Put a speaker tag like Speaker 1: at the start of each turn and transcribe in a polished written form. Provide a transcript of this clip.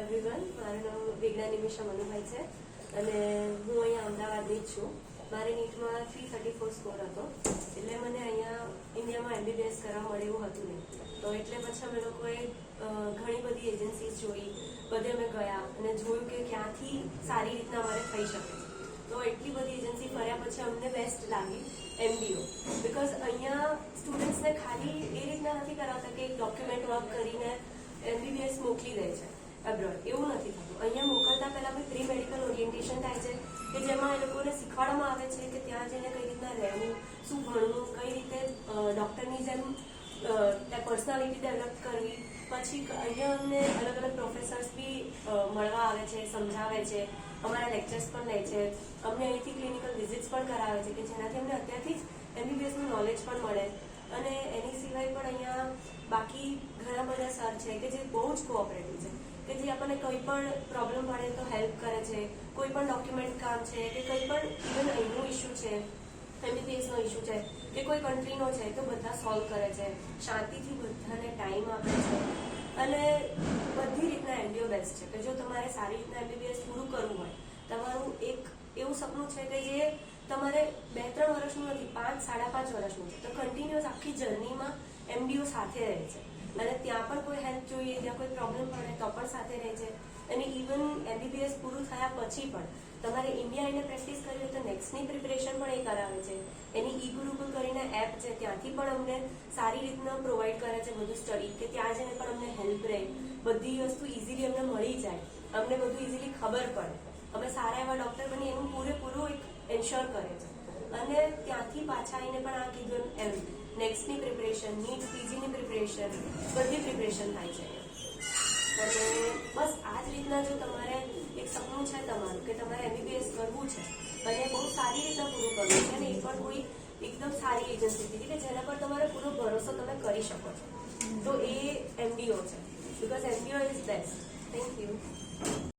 Speaker 1: Everyone, મારું નામ વિજ્ઞાન નિમિષા મનુભાઈ છે અને હું અહીંયા અમદાવાદની જ છું. મારે નીટમાં 334 સ્કોર હતો, એટલે મને અહીંયા ઇન્ડિયામાં MBBS કરવા મળે એવું હતું નહીં. તો એટલે પછી અમે લોકોએ ઘણી બધી એજન્સીસ જોઈ, બધે અમે ગયા અને જોયું કે ક્યાંથી સારી રીતના અમારે થઈ શકે. તો એટલી બધી એજન્સી ફર્યા પછી અમને બેસ્ટ લાગી MDO, બિકોઝ અહીંયા સ્ટુડન્ટ્સને ખાલી એ રીતના નથી કરાવતા કે એક ડોક્યુમેન્ટ વર્ક કરીને MBBS મોકલી દે છે એબ્રોડ. એવું નથી થતું. અહીંયા મોકલતા પહેલા બી પ્રી મેડિકલ ઓરિએન્ટેશન થાય છે કે જેમાં એ લોકોને શીખવાડવામાં આવે છે કે ત્યાં જઈને કઈ રીતના રહેવું, શું ભણવું, કઈ રીતે ડોક્ટરની જેમ પર્સનાલિટી ડેવલપ કરવી. પછી અહીંયા અમને અલગ અલગ પ્રોફેસર્સ બી મળવા આવે છે, સમજાવે છે, અમારા લેક્ચર્સ પણ લે છે, અમને અહીંથી ક્લિનિકલ વિઝિટ્સ પણ કરાવે છે કે જેનાથી અમને અત્યારથી જ MBBSનું નોલેજ પણ મળે. અને એની સિવાય પણ અહીંયા બાકી ઘણા બધા સર છે કે જે બહુ જ કોઓપરેટિવ છે, કે જે આપણને કોઈ પણ પ્રોબ્લેમ પડે તો હેલ્પ કરે છે. કોઈ પણ ડોક્યુમેન્ટ કામ છે કે કંઈ પણ ઇવન અહીંનો ઇસ્યુ છે, MBBSનો ઇસ્યુ છે કે કોઈ કન્ટ્રીનો છે, તો બધા સોલ્વ કરે છે, શાંતિથી બધાને ટાઈમ આપે છે. અને બધી રીતના MDO બેસ્ટ છે કે જો તમારે સારી રીતના MBBS પૂરું કરવું હોય, તમારું એક એવું સપનું છે કે જે તમારે 2-3 વર્ષનું નથી, 5-5.5 વર્ષનું છે, તો કન્ટિન્યુઅસ આખી જર્નીમાં MDO સાથે રહે છે. અને ત્યાં પણ કોઈ હેલ્પ જોઈએ, ત્યાં કોઈ પ્રોબ્લેમ પડે તો પણ સાથે રહે છે. અને ઇવન MBBS પૂરું થયા પછી પણ તમારે ઇન્ડિયા આવીને પ્રેક્ટિસ કરવી હોય તો નેક્સ્ટની પ્રિપરેશન પણ એ કરાવે છે. એની ઈ-ગુરુકુલ કરીને એપ છે, ત્યાંથી પણ અમને સારી રીતના પ્રોવાઈડ કરે છે બધું સ્ટડી, કે ત્યાં જઈને પણ અમને હેલ્પ રહે, બધી વસ્તુ ઇઝીલી અમને મળી જાય, અમને બધું ઇઝીલી ખબર પડે, અમે સારા એવા ડોક્ટર બની એનું પૂરેપૂરું એક એન્શ્યોર કરે છે. અને ત્યાંથી પાછા આવીને પણ આ કીધું એમ નેક્સ્ટની પ્રિપરેશન, નીટ PGની પ્રિપરેશન, બધી પ્રિપરેશન થાય છે. અને બસ આ જ રીતના જો તમારે એક સપનું છે તમારું કે તમારે MBBS કરવું છે અને બહુ સારી રીતના પૂરું કરવું છે, અને એ પણ કોઈ એકદમ સારી એજન્સીથી કે જેના પર તમારે પૂરો ભરોસો તમે કરી શકો છો, તો એ MDO છે. Because MDO is best. Thank you.